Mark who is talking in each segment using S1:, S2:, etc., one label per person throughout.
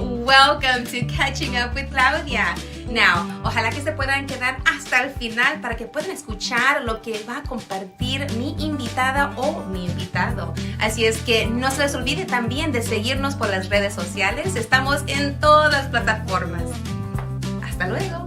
S1: Welcome to Catching Up with Claudia. Now, ojalá que se puedan quedar hasta el final para que puedan escuchar lo que va a compartir mi invitada o mi invitado. Así es que no se les olvide también de seguirnos por las redes sociales. Estamos en todas las plataformas. Hasta luego.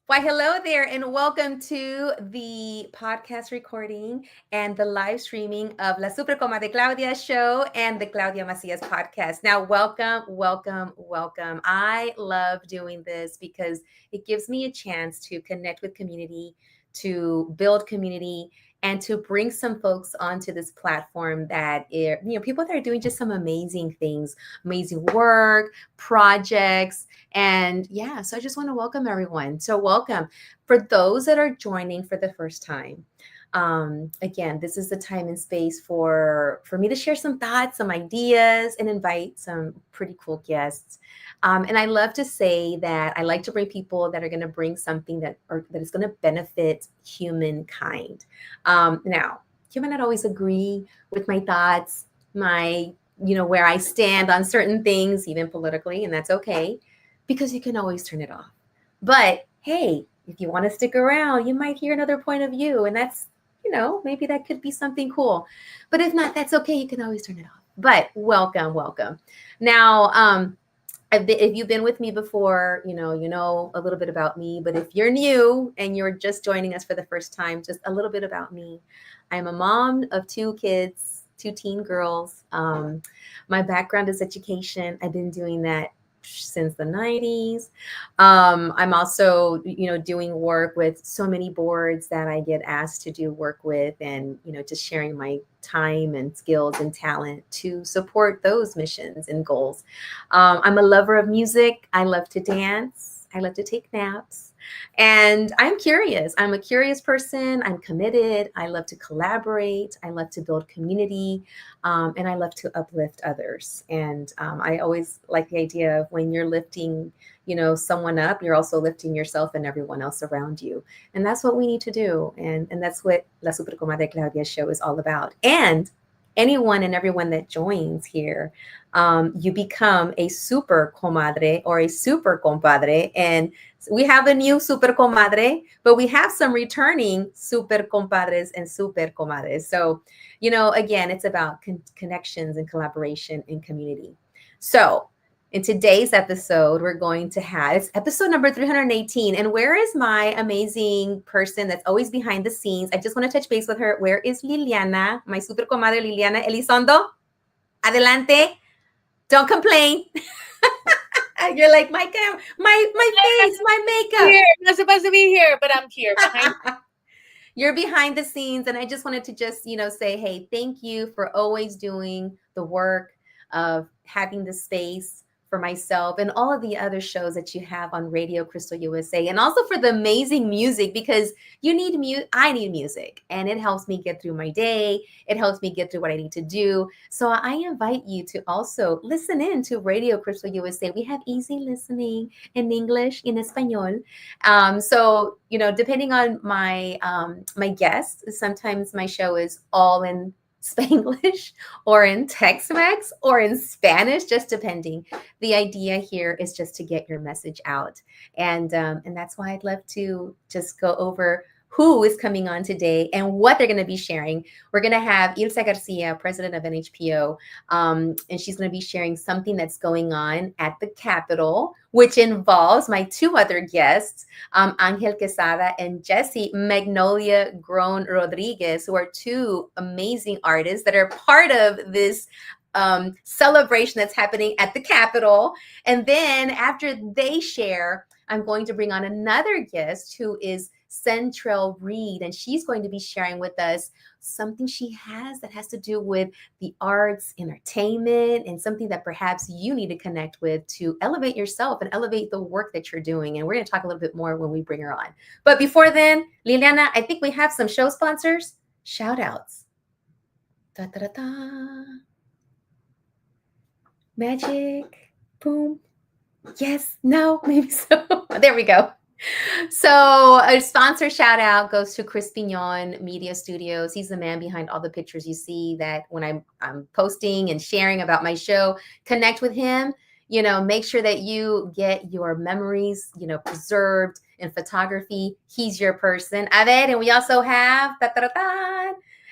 S1: Why, hello there, and welcome to the podcast recording and the live streaming of La Super Comadre Claudia show and the Claudia Macias podcast. Now, welcome. I love doing this because it gives me a chance to connect with community, to build community, and to bring some folks onto this platform that people that are doing just some amazing things, amazing work, projects. And yeah, so I just want to welcome everyone. So welcome. For those that are joining for the first time, again, this is the time and space for me to share some thoughts, some ideas, and invite some pretty cool guests. And I love to say that I like to bring people that are going to bring something that is going to benefit humankind. Now, you might not always agree with my thoughts, where I stand on certain things, even politically, and that's okay, because you can always turn it off. But hey, if you want to stick around, you might hear another point of view, and that's, maybe that could be something cool. But if not, that's okay. You can always turn it off. But welcome. Now, if you've been with me before, you know a little bit about me. But if you're new and you're just joining us for the first time, just a little bit about me. I'm a mom of 2 kids, 2 teen girls. My background is education. I've been doing that since the 90s. I'm also, doing work with so many boards that I get asked to do work with, and, just sharing my time and skills and talent to support those missions and goals. I'm a lover of music. I love to dance. I love to take naps. And I'm curious. I'm a curious person. I'm committed. I love to collaborate. I love to build community. And I love to uplift others. And I always like the idea of when you're lifting, someone up, you're also lifting yourself and everyone else around you. And that's what we need to do. And that's what La Super Comadre Claudia show is all about. And anyone and everyone that joins here, you become a super comadre or a super compadre. And we have a new super comadre, but we have some returning super compadres and super comadres. So, again, it's about connections and collaboration and community. So in today's episode, we're going to have, it's episode number 318. And where is my amazing person that's always behind the scenes? I just want to touch base with her. Where is Liliana, my super comadre Liliana Elizondo? Adelante. Don't complain. You're like, my face, my makeup.
S2: Here. I'm not supposed to be here, but I'm here.
S1: You're behind the scenes. And I just wanted to just, say, hey, thank you for always doing the work of having the space for myself and all of the other shows that you have on Radio Crystal USA, and also for the amazing music, because you need I need music, and it helps me get through my day. It helps me get through what I need to do. So I invite you to also listen in to Radio Crystal USA. We have easy listening in English, in Espanol. So, depending on my my guests, sometimes my show is all in Spanglish or in Tex-Mex or in Spanish, just depending. The idea here is just to get your message out. And that's why I'd love to just go over who is coming on today and what they're going to be sharing. We're going to have Ilsa Garcia, president of NHPO, and she's going to be sharing something that's going on at the Capitol, which involves my 2 other guests, Angel Quesada and Jessie Magnolia Grown Rodriguez, who are 2 amazing artists that are part of this celebration that's happening at the Capitol. And then after they share, I'm going to bring on another guest who is Central Reed, and she's going to be sharing with us something she has that has to do with the arts, entertainment, and something that perhaps you need to connect with to elevate yourself and elevate the work that you're doing. And we're going to talk a little bit more when we bring her on. But before then, Liliana, I think we have some show sponsors. Shout outs. Da, da, da, da. Magic. Boom. Yes, no, maybe so. There we go. So a sponsor shout out goes to Chris Pignon Media Studios. He's the man behind all the pictures you see that when I'm posting and sharing about my show, connect with him. Make sure that you get your memories, preserved in photography. He's your person. A ver, and we also have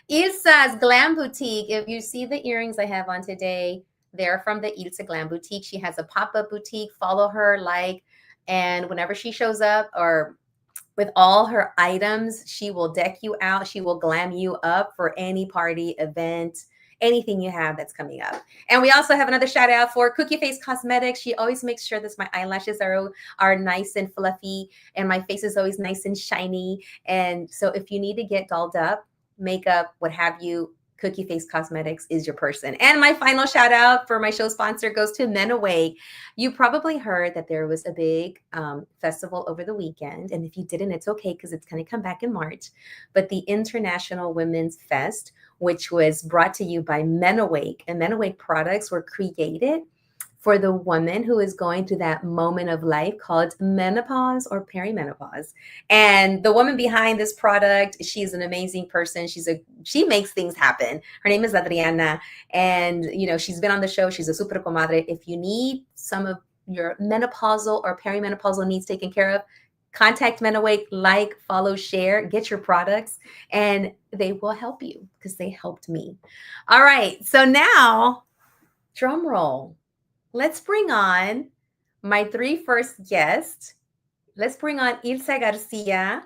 S1: Ilsa's Glam Boutique. If you see the earrings I have on today, they're from the Ilsa Glam Boutique. She has a pop-up boutique. Follow her, and whenever she shows up or with all her items, she will deck you out. She will glam you up for any party, event, anything you have that's coming up. And we also have another shout out for Cookie Face Cosmetics. She always makes sure that my eyelashes are nice and fluffy and my face is always nice and shiny. And so if you need to get dolled up, makeup, what have you, Cookie Face Cosmetics is your person. And my final shout out for my show sponsor goes to Men Awake. You probably heard that there was a big festival over the weekend. And if you didn't, it's okay because it's going to come back in March. But the International Women's Fest, which was brought to you by Men Awake, and Men Awake products were created for the woman who is going through that moment of life called menopause or perimenopause. And the woman behind this product, she's an amazing person. She makes things happen. Her name is Adriana. And, she's been on the show. She's a super comadre. If you need some of your menopausal or perimenopausal needs taken care of, contact Men Awake, follow, share, get your products, and they will help you because they helped me. All right. So now, drum roll. Let's bring on my three first guests. Let's bring on Ilsa Garcia,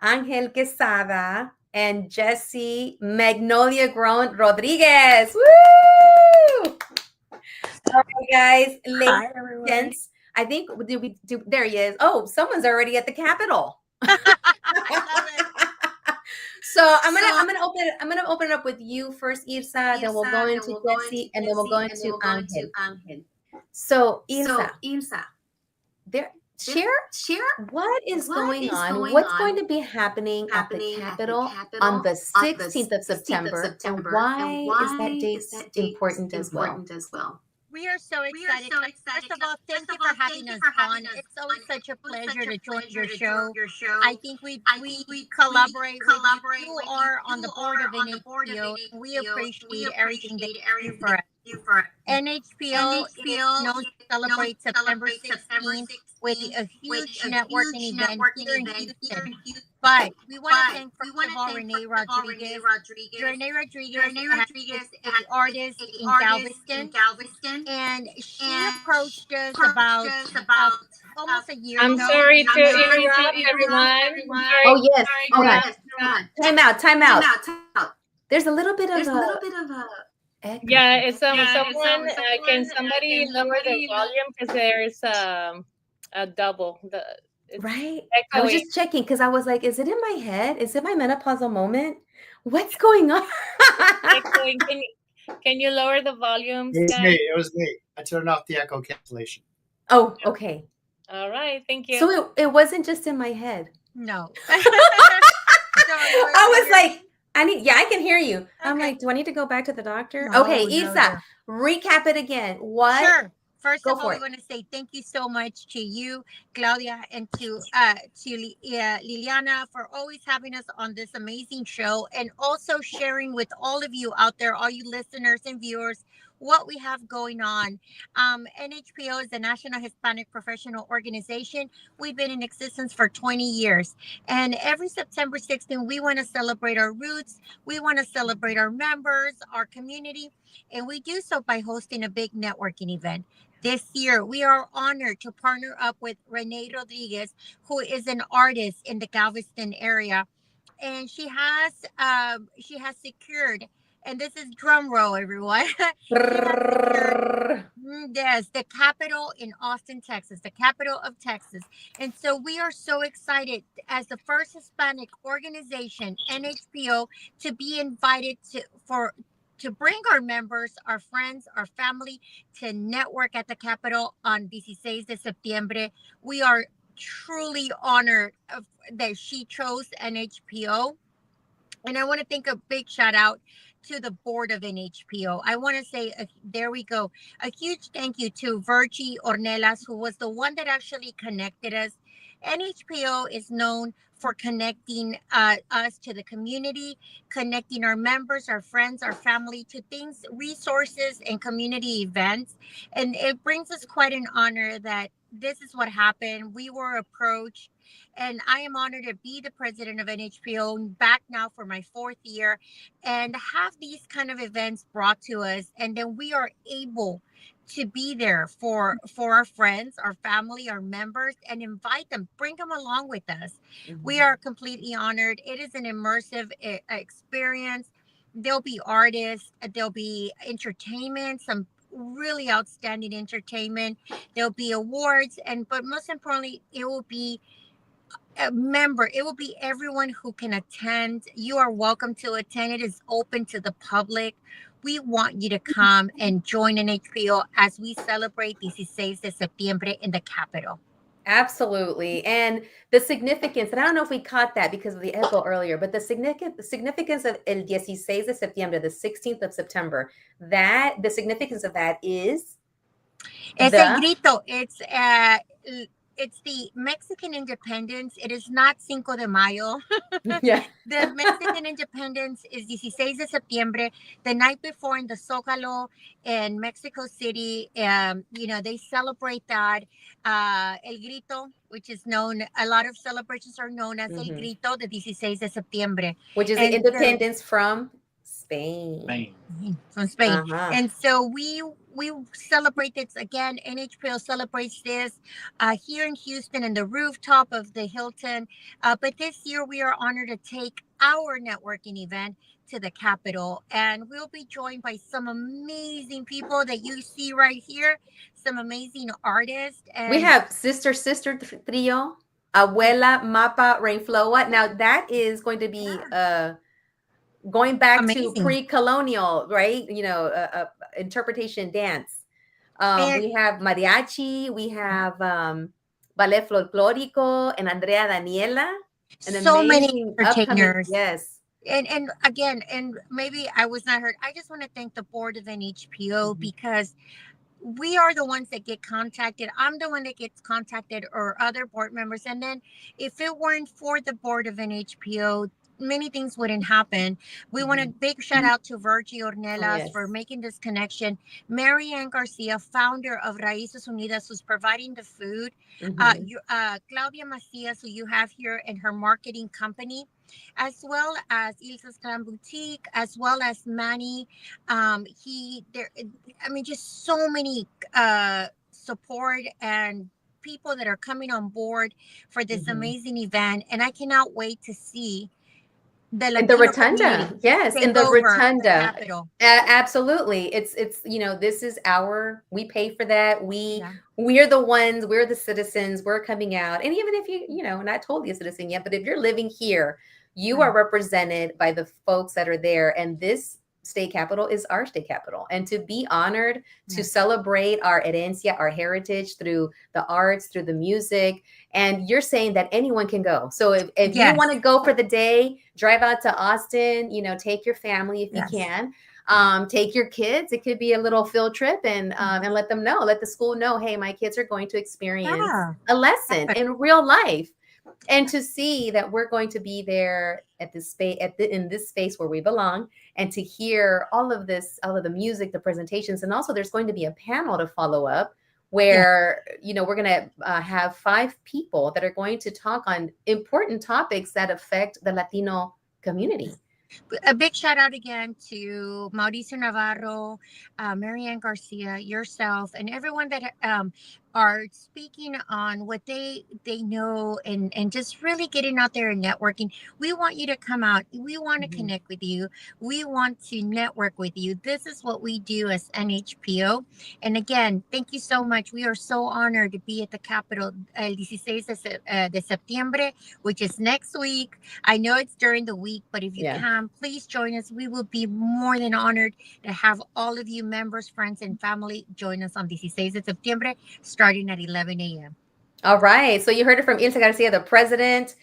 S1: Angel Quesada, and Jessie Magnolia Grown Rodriguez. Woo! All right, guys.
S2: Hi, everyone.
S1: Gents, I think there he is. Oh, someone's already at the Capitol.
S2: I love it.
S1: So I'm gonna open it up with you first, Ilsa. Then we'll go into Jessie, and then we'll go into Angel. So Ilsa, share what is going on. What's going to be happening at the Capitol on the 16th of September, and why is that date important as well?
S2: We are so excited. First of all, thank you for having us on. It's always such a pleasure to join your show. I think we collaborate with you. You are on the board of NHPO. We appreciate everything that you do for us. NHPO is known to celebrate September 16th with a huge networking event here in Houston. But we want to thank, first of all, Renee Rodriguez. Renee Rodriguez is an artist in Galveston, and she approached us about almost a year
S3: I'm
S2: ago.
S3: sorry to interrupt everyone.
S1: Oh yes, hold on.
S3: Uh,
S1: Time out. There's a little bit of echo.
S3: Yeah, it's someone. Can somebody lower the volume because there's a double.
S1: Right? I was
S3: Echoing.
S1: just checking because I was like, is it in my head? Is it my menopausal moment? What's going on?
S3: Echoing. Can you lower the volume?
S4: It was me. I turned off the echo cancellation.
S1: Oh, okay.
S3: All right, thank you.
S1: So it wasn't just in my head.
S2: No.
S1: I was like, I can hear you. I'm like, do I need to go back to the doctor?
S2: No,
S1: Okay,
S2: no,
S1: Ilsa, recap it again. What?
S2: Sure. First
S1: Go
S2: of all,
S1: for
S2: we
S1: it.
S2: want to say thank you so much to you, Claudia, and to Liliana for always having us on this amazing show, and also sharing with all of you out there, all you listeners and viewers, what we have going on. NHPO is the National Hispanic Professional Organization. We've been in existence for 20 years. And every September 16th, we want to celebrate our roots. We want to celebrate our members, our community. And we do so by hosting a big networking event. This year, we are honored to partner up with Renee Rodriguez, who is an artist in the Galveston area. And she has secured, and this is drum roll, everyone. Yes, the capital in Austin, Texas, the capital of Texas. And so we are so excited as the first Hispanic organization, NHPO, to be invited to bring our members, our friends, our family to network at the Capitol on 16 de septiembre. We are truly honored that she chose NHPO. And I want to thank a big shout out to the board of NHPO. I want to say, there we go. A huge thank you to Virgie Ornelas, who was the one that actually connected us. NHPO is known for connecting us to the community, connecting our members, our friends, our family to things, resources, and community events. And it brings us quite an honor that this is what happened. We were approached, and I am honored to be the president of NHPO, back now for my fourth year, and have these kind of events brought to us. And then we are able to be there for our friends, our family, our members, and invite them, bring them along with us. We are completely honored. It is an immersive experience. There'll be artists, there'll be entertainment, some really outstanding entertainment. There'll be awards, and but most importantly, it will be a member. It will be everyone who can attend. You are welcome to attend. It is open to the public. We want you to come and join in NHPO as we celebrate 16 de septiembre in the capital.
S1: Absolutely. And the significance, and I don't know if we caught that because of the echo earlier, but the significance of el 16 de septiembre, the 16th of September, that the significance of that is
S2: Es el grito. It's the Mexican independence. It is not Cinco de Mayo.
S1: Yeah.
S2: The Mexican independence is 16 de septiembre, the night before in the Zócalo in Mexico City. They celebrate that. El Grito, which is known, a lot of celebrations are known as El Grito de 16 de septiembre.
S1: Which is the independence from Spain.
S2: From Spain. And so we celebrate this again. NHPO celebrates this here in Houston in the rooftop of the Hilton. But this year we are honored to take our networking event to the Capitol, and we'll be joined by some amazing people that you see right here, some amazing artists. And
S1: we have Sister Trio, Abuela, Mapa, Rainfloa. Now that is going to be going back
S2: amazing.
S1: To pre-colonial, right? Interpretation dance. We have mariachi, we have ballet folklorico, and Andrea Daniela. And
S2: so many entertainers.
S1: Yes.
S2: And again, and maybe I was not heard. I just want to thank the board of NHPO because we are the ones that get contacted. I'm the one that gets contacted, or other board members. And then if it weren't for the board of NHPO, many things wouldn't happen. We want a big shout out to Virgie Ornelas for making this connection. Mary Ann Garcia, founder of Raíces Unidas, who's providing the food. Claudia Macias, who you have here, and her marketing company, as well as Ilsa's Clan Boutique, as well as Manny. Just so many support and people that are coming on board for this amazing event. And I cannot wait to see the
S1: rotunda. Yes, in the rotunda. Absolutely. It's this is we pay for that. We're the ones, we're the citizens, we're coming out. And even if you not totally a citizen yet, but if you're living here, you are represented by the folks that are there. And this state capital is our state capital. And to be honored to celebrate our herencia, our heritage, through the arts, through the music. And you're saying that anyone can go. So if you want to go for the day, drive out to Austin, take your family if you can. Take your kids. It could be a little field trip, and let them know, let the school know, hey, my kids are going to experience a lesson in real life. And to see that we're going to be there at this space, in this space where we belong, and to hear all of this, all of the music, the presentations, and also there's going to be a panel to follow up where we're going to have 5 people that are going to talk on important topics that affect the Latino community.
S2: A big shout out again to Mauricio Navarro, Marianne Garcia, yourself, and everyone that are speaking on what they know, and just really getting out there and networking. We want you to come out. We want to connect with you. We want to network with you. This is what we do as NHPO. And again, thank you so much. We are so honored to be at the Capitol el 16 de septiembre, which is next week. I know it's during the week, but if you can, please join us. We will be more than honored to have all of you members, friends, and family join us on 16 de septiembre, starting at 11 a.m.
S1: All right. So you heard it from Ilsa Garcia, the president.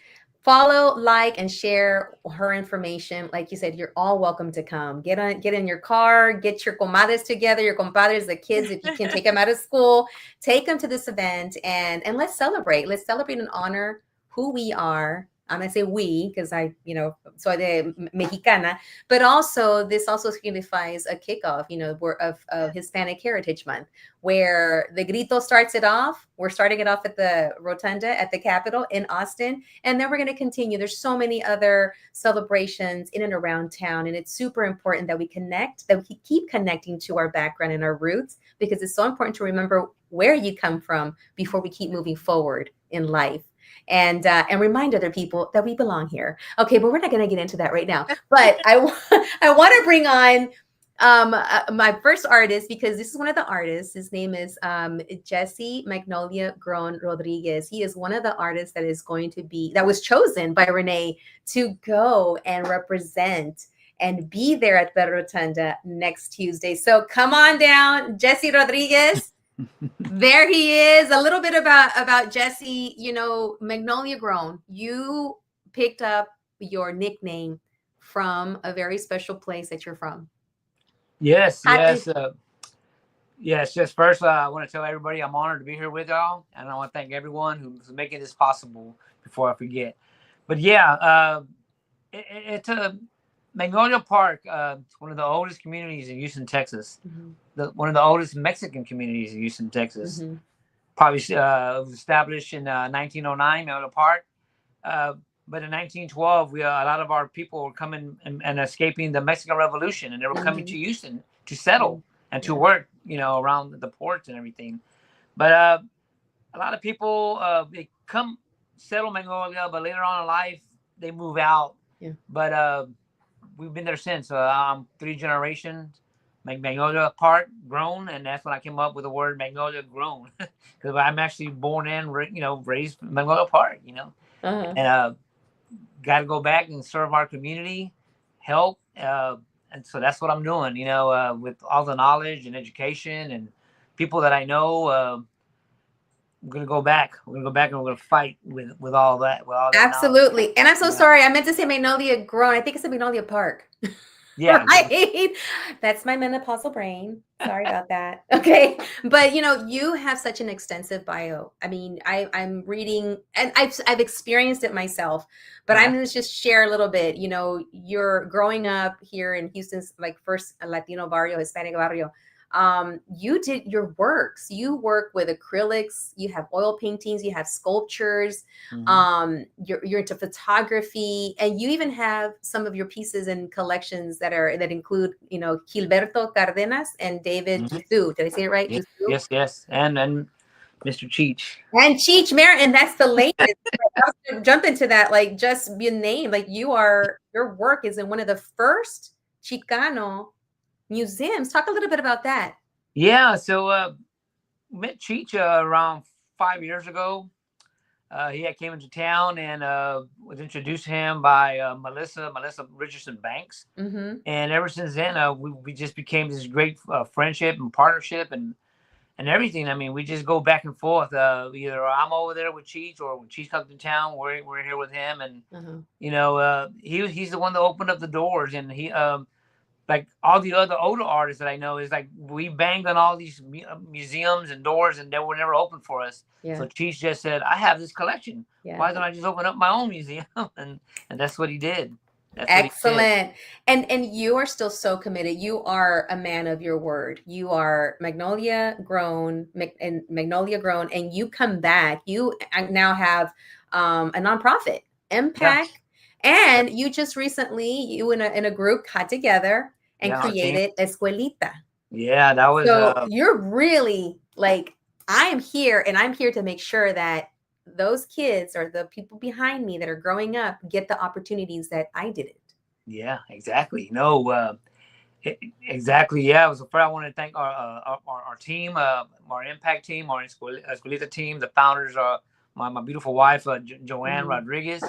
S1: follow, like, and share her information. Like you said, you're all welcome to come. Get in your car, get your comadres together, your compadres, the kids, if you can take them out of school, take them to this event, and let's celebrate. Let's celebrate and honor who we are. I'm gonna say we because soy de Mexicana, but also this also signifies a kickoff, of Hispanic Heritage Month, where the grito starts it off. We're starting it off at the Rotunda at the Capitol in Austin, and then we're going to continue. There's so many other celebrations in and around town, and it's super important that we connect, that we keep connecting to our background and our roots, because it's so important to remember where you come from before we keep moving forward in life. And remind other people that we belong here. Okay, but we're not going to get into that right now. But I want to bring on my first artist, because this is one of the artists. His name is Jesse Magnolia Grown Rodriguez. He is one of the artists that was chosen by Renee to go and represent and be there at the Rotunda next Tuesday. So come on down, Jesse Rodriguez. There he is. A little bit about Jesse. Magnolia Grown. You picked up your nickname from a very special place that you're from.
S5: Yes. Just first, I want to tell everybody I'm honored to be here with y'all, and I want to thank everyone who's making this possible. Before I forget, but it's a Magnolia Park. It's one of the oldest communities in Houston, Texas.
S1: Mm-hmm.
S5: One of the oldest Mexican communities in Houston, Texas.
S1: Mm-hmm.
S5: Probably was established in 1909, Magnolia Park. But in 1912, a lot of our people were coming and escaping the Mexican Revolution, and they were coming to Houston to settle and to work, around the ports and everything. But a lot of people they come settle Magnolia, but later on in life they move out.
S1: Yeah.
S5: But we've been there since. I'm 3 generations. Magnolia Park grown, and that's when I came up with the word Magnolia Grown, because I'm actually born and raised in Magnolia Park.
S1: Uh-huh.
S5: And got to go back and serve our community, help, and so that's what I'm doing. With all the knowledge and education and people that I know. I'm gonna go back. We're gonna go back and we're gonna fight with all that.
S1: Absolutely.
S5: Knowledge.
S1: And I'm so sorry. I meant to say Magnolia Grown. I think it's Magnolia Park.
S5: Yeah.
S1: Right? That's my menopausal brain. Sorry about that. Okay. But you have such an extensive bio. I mean, I'm reading, and I've experienced it myself, but I'm going to just share a little bit. You're growing up here in Houston's first Latino barrio, Hispanic barrio. You did your works. You work with acrylics, you have oil paintings, you have sculptures, you're into photography, and you even have some of your pieces and collections that include, Gilberto Cardenas and David Dutu. Did I say it right?
S5: Yes. And Mr. Cheech.
S1: And Cheech Marin, and that's the latest. I'll jump into that, just your name. Your work is in one of the first Chicano museums. Talk a little bit about that.
S5: Yeah, so met Cheech around 5 years ago. He came into town and was introduced to him by Melissa Richardson Banks.
S1: Mm-hmm.
S5: And ever since then, we just became this great friendship and partnership and everything. I mean, we just go back and forth. Either I'm over there with Cheech, or when Cheech comes to town, we're here with him. And he's the one that opened up the doors, and he like all the other older artists that I know, is we banged on all these museums and doors, and they were never open for us.
S1: Yeah.
S5: So Cheech just said, I have this collection.
S1: Yeah.
S5: Why don't I just open up my own museum? and that's what he did.
S1: Excellent. And you are still so committed. You are a man of your word. You are Magnolia Grown, and you come back. You now have a nonprofit, Impact. Yeah. And you just recently, you in a group got together and created Escuelita.
S5: Yeah, that was.
S1: So you're really I am here, and I'm here to make sure that those kids, or the people behind me that are growing up, get the opportunities that I didn't. Yeah,
S5: exactly. Exactly. Yeah. So first, I want to thank our team, our Impact team, our Escuelita team. The founders are my beautiful wife, Joanne Rodriguez,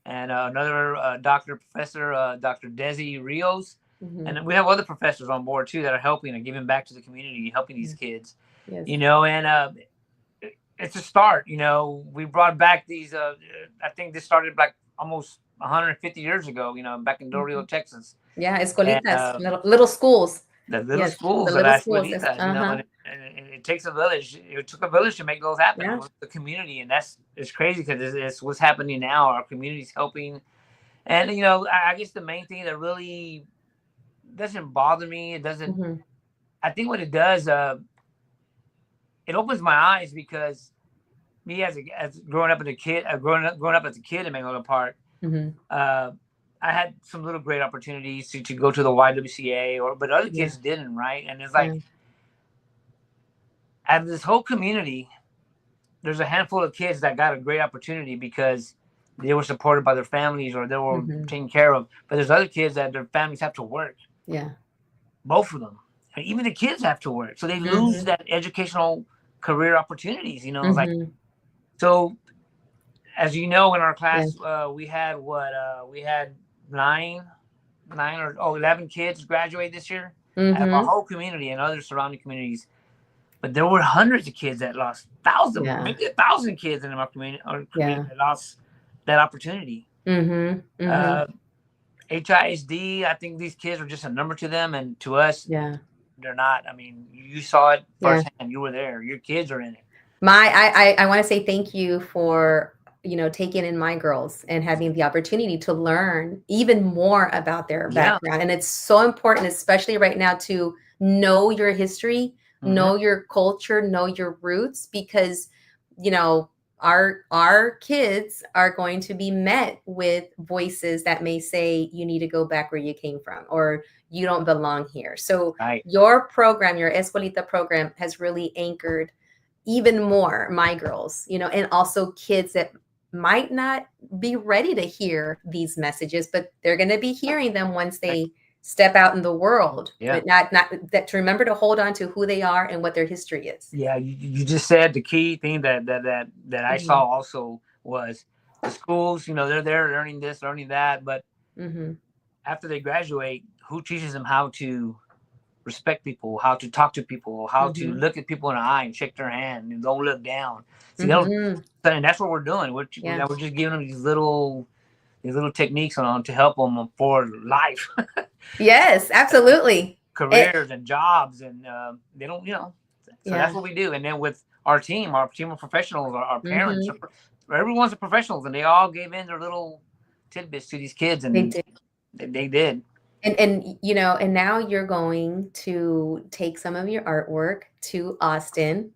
S5: and another professor, Dr. Desi Rios. Mm-hmm. And we have other professors on board too that are helping and giving back to the community, helping these kids. Yes. And it's a start. We brought back these. I think this started almost 150 years ago, back in Del Rio, Texas.
S1: Yeah,
S5: And
S1: escolitas, little schools.
S5: the little
S1: Yes,
S5: schools,
S1: the
S5: the
S1: little
S5: las
S1: schools.
S5: escuelitas,
S1: Uh-huh.
S5: and it takes a village. It took a village to make those happen.
S1: Yeah.
S5: With the community, and it's crazy because it's what's happening now. Our community's helping, and I guess the main thing that really doesn't bother me, it doesn't.
S1: Mm-hmm.
S5: I think what it does, it opens my eyes because me as growing up as a kid, growing up as a kid in Magnolia Park, I had some little great opportunities to go to the YWCA, but other kids didn't, right? And it's like, out of this whole community, there's a handful of kids that got a great opportunity because they were supported by their families or they were taken care of. But there's other kids that their families have to work.
S1: Yeah.
S5: Both of them. And even the kids have to work. So they lose that educational career opportunities, It's like, so as you know, in our class, we had we had 11 kids graduate this year out of our whole community and other surrounding communities. But there were hundreds of kids that lost, thousands, maybe 1,000 kids in our community, that lost that opportunity. HISD, I think these kids are just a number to them, and to us, they're not. I mean, you saw it firsthand. You were there. Your kids are in it.
S1: I want to say thank you for taking in my girls and having the opportunity to learn even more about their background. And it's so important, especially right now, to know your history, know your culture, know your roots, because our kids are going to be met with voices that may say you need to go back where you came from, or you don't belong here. So your program, your Escuelita program, has really anchored even more my girls, and also kids that might not be ready to hear these messages, but they're going to be hearing them once they step out in the world. But not that, to remember to hold on to who they are and what their history is.
S5: Yeah, you just said the key thing that I saw also was the schools. They're there learning this, learning that, but after they graduate, who teaches them how to respect people, how to talk to people, how to look at people in the eye and shake their hand and don't look down. See, and that's what we're doing. We're just giving them these little techniques to help them for life.
S1: Yes, absolutely.
S5: Careers and jobs, and they don't, So that's what we do. And then with our team of professionals, our parents, everyone's a professionals, and they all gave in their little tidbits to these kids, and they did.
S1: And now you're going to take some of your artwork to Austin,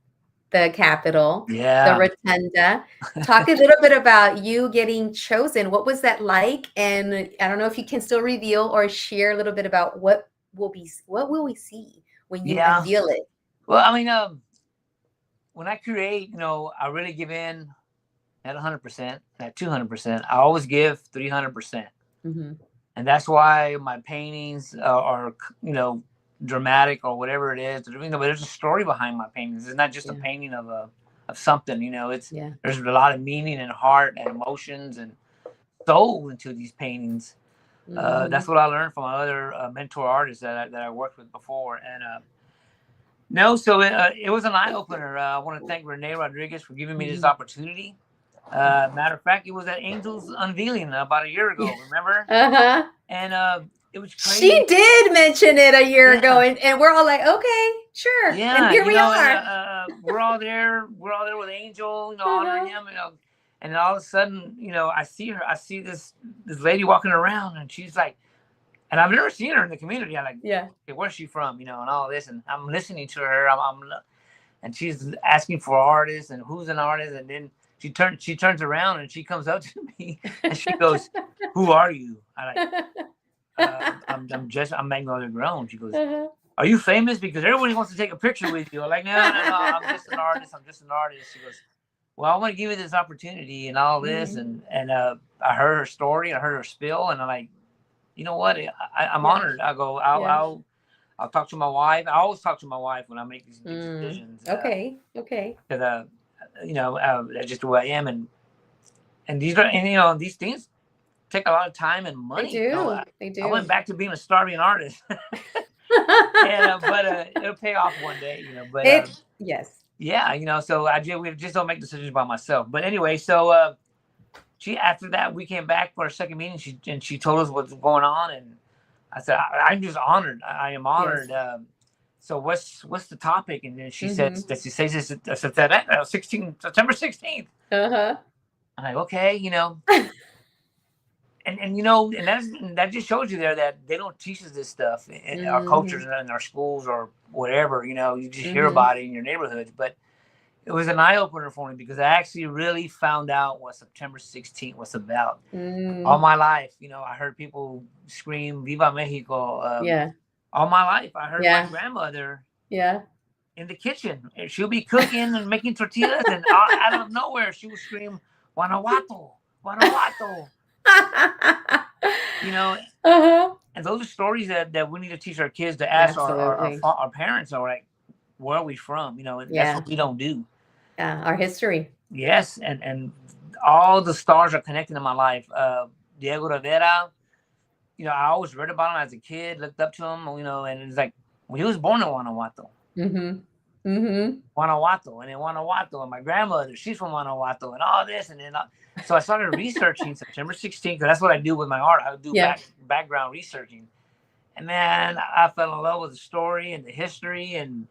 S1: the capital, the Rotunda. Talk a little bit about you getting chosen. What was that like? And I don't know if you can still reveal or share a little bit about what will we see when you unveil it.
S5: Well, I mean, when I create, I really give in at 100%, at 200%. I always give 300%. And that's why my paintings are dramatic or whatever it is. But there's a story behind my paintings. It's not just a painting of something. There's a lot of meaning and heart and emotions and soul into these paintings. That's what I learned from my other mentor artists that I worked with before. And so it was an eye opener. I want to thank Renee Rodriguez for giving me this opportunity. Matter of fact, it was at Angel's unveiling about a year ago, remember? And it was crazy.
S1: She did mention it a year ago, and we're all like, okay, sure. And here we are.
S5: We're all there with Angel, honoring him, and then all of a sudden, I see her. I see this lady walking around, and she's like, and I've never seen her in the community. I'm like, okay, where's she from? And all this, and I'm listening to her. And she's asking for artists and who's an artist, and then she turns around and she comes up to me and she goes, "Who are you?" I'm Magnolia Grown. She goes, "Are you famous? Because everybody wants to take a picture with you." I'm like, no, I'm just an artist. She goes, "Well, I want to give you this opportunity and all this." And I heard her story, I heard her spill, and I'm like, you know what? I'm honored. I go, I'll talk to my wife. I always talk to my wife when I make these big decisions.
S1: Okay.
S5: Because that's just the way I am, and these things take a lot of time and money.
S1: They do.
S5: I went back to being a starving artist, but it'll pay off one day.
S1: Yes.
S5: Yeah. So we just don't make decisions by myself. But anyway, so after that, we came back for our second meeting. She told us what's going on, and I said, I'm just honored. I am honored.
S1: Yes.
S5: So what's the topic? And then she
S1: Mm-hmm.
S5: said, she says this. I said that September 16th.
S1: Uh-huh.
S5: I'm like, okay, and that just shows you there that they don't teach us this stuff in our cultures and in our schools or whatever. You just hear about it in your neighborhoods, but it was an eye opener for me because I actually really found out what September 16th was about. All my life, I heard people scream "Viva Mexico."
S1: Yeah.
S5: All my life, I heard my grandmother.
S1: Yeah.
S5: In the kitchen, and she'll be cooking and making tortillas, and out of nowhere, she would scream "Guanajuato, Guanajuato." And those are stories that we need to teach our kids to ask our parents, or like, where are we from? That's what we don't do.
S1: Our history.
S5: Yes, and all the stars are connected in my life. Diego Rivera, I always read about him as a kid, looked up to him, and it's like, well, he was born in Guanajuato. Guanajuato, and in Guanajuato, and my grandmother, she's from Guanajuato, and all this, and then so I started researching September 16th, because that's what I do with my art. I do background researching, and man, I fell in love with the story and the history, and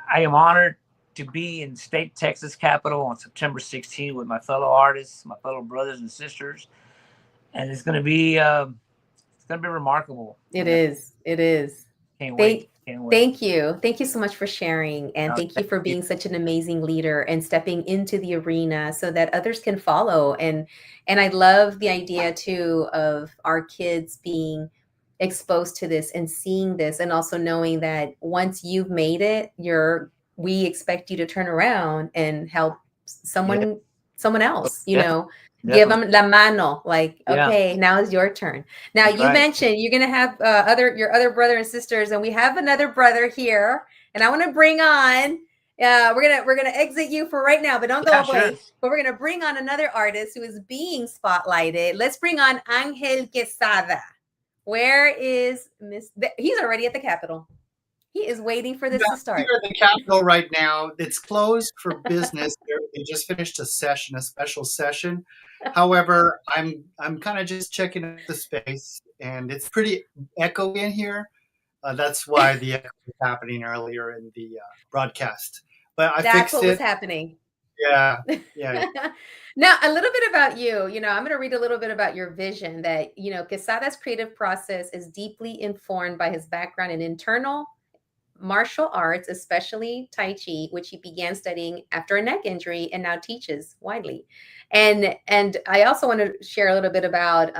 S5: I am honored to be in state Texas Capitol on September 16th with my fellow artists, my fellow brothers and sisters, and it's going to be remarkable.
S1: It is.
S5: Can't wait.
S1: Thank you. Thank you so much for sharing. And thank you for being such an amazing leader and stepping into the arena so that others can follow. And I love the idea too of our kids being exposed to this and seeing this, and also knowing that once you've made it, we expect you to turn around and help someone else, give them la mano, like, okay, now it's your turn. Now you mentioned you're going to have your other brother and sisters, and we have another brother here, and I want to bring on, we're going to exit you for right now, but don't go away. Sure. But we're going to bring on another artist who is being spotlighted. Let's bring on Angel Quesada. Where is he's already at the Capitol. He is waiting for this to start.
S4: We're at the Capitol right now. It's closed for business. They just finished a special session. However, I'm kind of just checking out the space, and it's pretty echoey in here. That's why the echo was happening earlier in the broadcast. But I fixed it.
S1: That's what was happening.
S4: Yeah.
S1: Now, a little bit about you. I'm going to read a little bit about your vision that, Quesada's creative process is deeply informed by his background in internal martial arts, especially Tai Chi, which he began studying after a neck injury and now teaches widely. And I also want to share a little bit about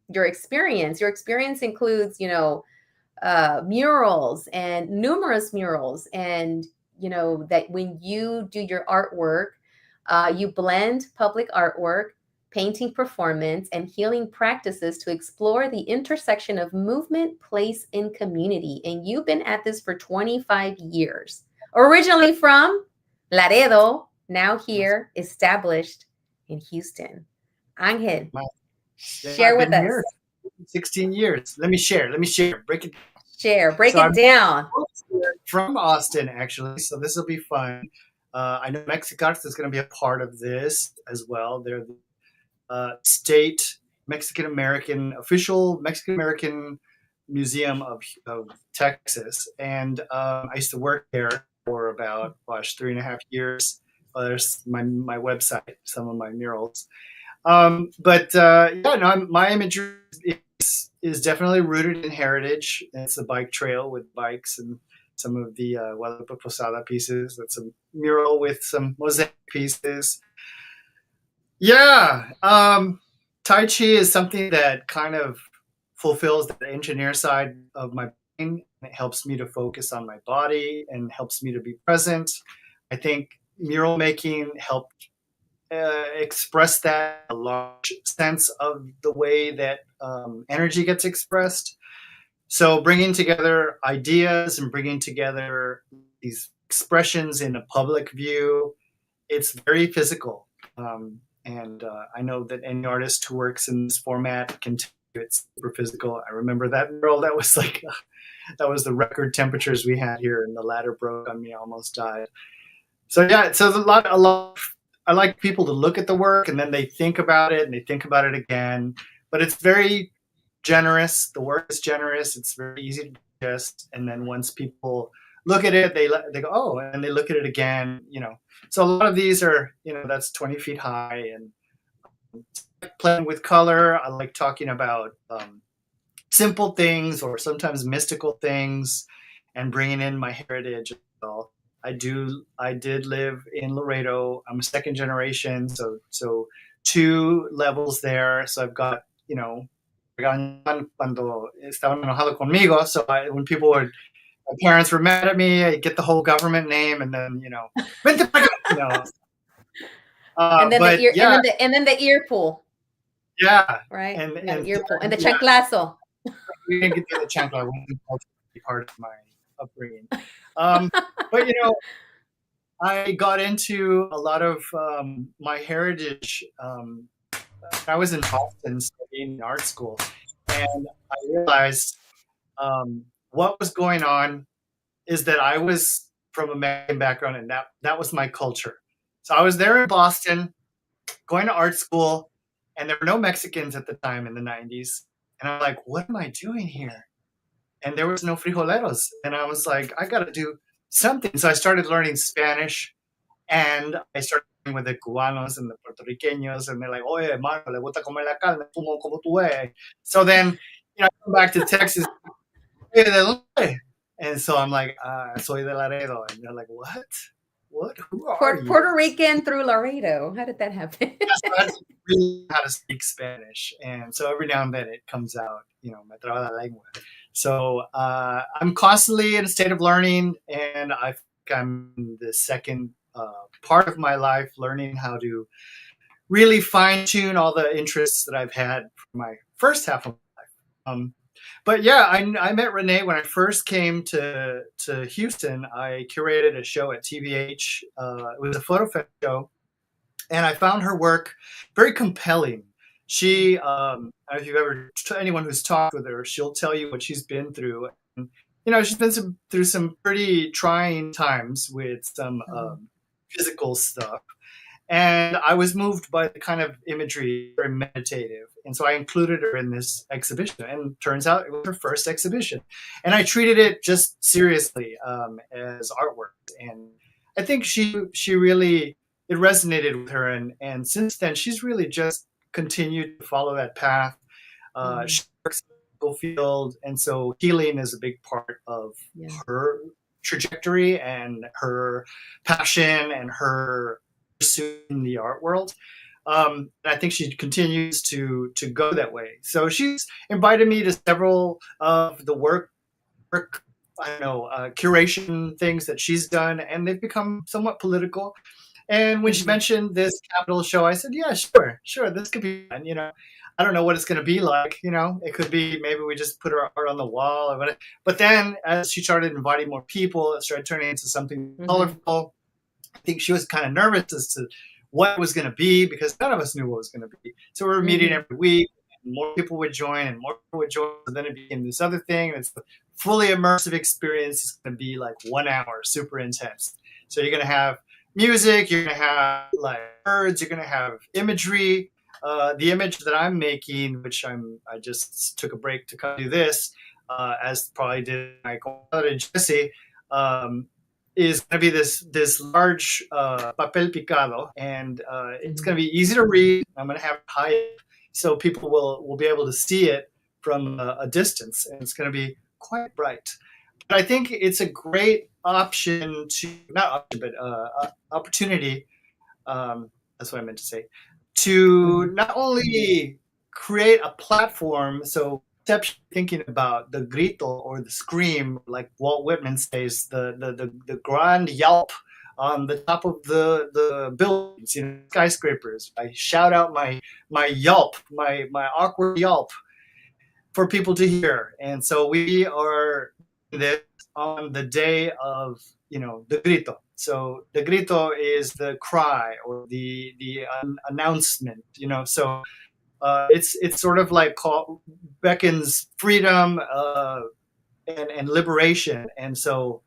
S1: your experience. Your experience includes, murals and numerous murals, and that when you do your artwork, you blend public artwork, painting performance, and healing practices to explore the intersection of movement, place, and community. And you've been at this for 25 years. Originally from Laredo, now here, established in Houston. Angel, share with us.
S4: Here 16 years. Let me share. Break it down.
S1: Break it down.
S4: From Austin, actually, so this will be fun. I know Mexicarts is going to be a part of this as well. They're the state official Mexican American Museum of Texas, and I used to work there for about 3.5 years. There's my website, some of my murals. My imagery is definitely rooted in heritage. It's a bike trail with bikes and some of the Guadalupe Posada pieces. That's a mural with some mosaic pieces. Yeah. Tai Chi is something that kind of fulfills the engineer side of my brain. It helps me to focus on my body and helps me to be present. I think mural making helped express that, a large sense of the way that energy gets expressed. So bringing together ideas and bringing together these expressions in a public view, it's very physical. And I know that any artist who works in this format can tell you it's super physical. I remember that mural. That was the record temperatures we had here, and the ladder broke on me. I almost died. So yeah, so a lot of I like people to look at the work and then they think about it and they think about it again. But it's very generous. The work is generous. It's very easy to digest. And then once people look at it, they go, oh, and they look at it again. So a lot of these are, that's 20 feet high, and playing with color. I like talking about simple things or sometimes mystical things, and bringing in my heritage as well. I did live in Laredo. I'm a second generation, so 2 levels there. So I've got, cuando estaban enojado conmigo. So when my parents were mad at me, I get the whole government name, and then, vente para acá,
S1: and then
S4: but
S1: the ear,
S4: yeah,
S1: and then the ear pull.
S4: yeah,
S1: Right.
S4: and
S1: ear pull and the
S4: yeah,
S1: chanclazo.
S4: we didn't get to the chancla. It wasn't part of my upbringing. But I got into a lot of my heritage. I was in Boston studying art school, and I realized what was going on is that I was from a Mexican background, and that was my culture. So I was there in Boston, going to art school, and there were no Mexicans at the time in the 90s. And I'm like, what am I doing here? And there was no frijoleros. And I was like, I got to do something. So I started learning Spanish, and I started with the Cubanos and the Puerto Ricanos, and they're like, oye, hermano, le gusta comer la carne, como tú es. So then, I come back to Texas, ¿de dónde? And so I'm like, soy de Laredo. And they're like, what? What? Who are you?
S1: Puerto Rican through Laredo. How did that happen?
S4: Yes, I had to really know how to speak Spanish. And so every now and then it comes out, me traba la lengua. So I'm constantly in a state of learning, and I think I'm in the second part of my life learning how to really fine-tune all the interests that I've had for my first half of my life. But yeah, I met Renee when I first came to Houston. I curated a show at TVH. It was a photo fest show, and I found her work very compelling. She, if you've ever, anyone who's talked with her, she'll tell you what she's been through. And, she's been through some pretty trying times with some physical stuff. And I was moved by the kind of imagery, very meditative. And so I included her in this exhibition. And turns out it was her first exhibition. And I treated it just seriously as artwork. And I think she really, it resonated with her. And since then, she's really just continued to follow that path. She works in the medical field. And so healing is a big part of her trajectory and her passion and her pursuing the art world. And I think she continues to go that way. So she's invited me to several of the work curation things that she's done, and they've become somewhat political. And when she mentioned this Capitol show, I said, yeah, sure, this could be fun. I don't know what it's going to be like. It could be maybe we just put our art on the wall or whatever. But then as she started inviting more people, it started turning into something colorful. I think she was kind of nervous as to what it was going to be, because none of us knew what it was going to be. So we were meeting every week, and more people would join, and more people would join. And then it became this other thing. And it's a fully immersive experience. It's going to be like 1 hour, super intense. So you're going to have music, you're going to have like birds, you're going to have imagery. The image that I'm making, which I just took a break to come do this, as probably did my comadre Jessie, is going to be this large papel picado, and it's going to be easy to read. I'm going to have it high so people will be able to see it from a distance, and it's going to be quite bright. But I think it's a great option opportunity. That's what I meant to say. To not only create a platform, so thinking about the grito or the scream, like Walt Whitman says, the grand yelp on the top of the buildings, skyscrapers. I shout out my yelp, my awkward yelp for people to hear. And so we are this on the day of the grito. So the grito is the cry or the announcement. So it's sort of like beckons freedom and liberation, and so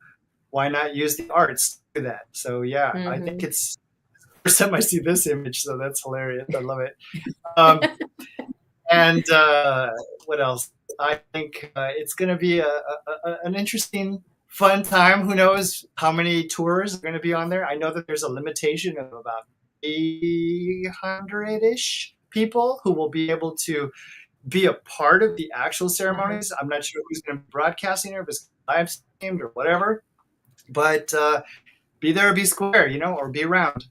S4: why not use the arts to do that? So yeah, I think it's first time I see this image, so that's hilarious. I love it. Um, and what else? I think it's going to be an interesting, fun time. Who knows how many tours are going to be on there? I know that there's a limitation of about 300-ish people who will be able to be a part of the actual ceremonies. I'm not sure who's going to be broadcasting or if it's live streamed or whatever. But be there or be square, or be round.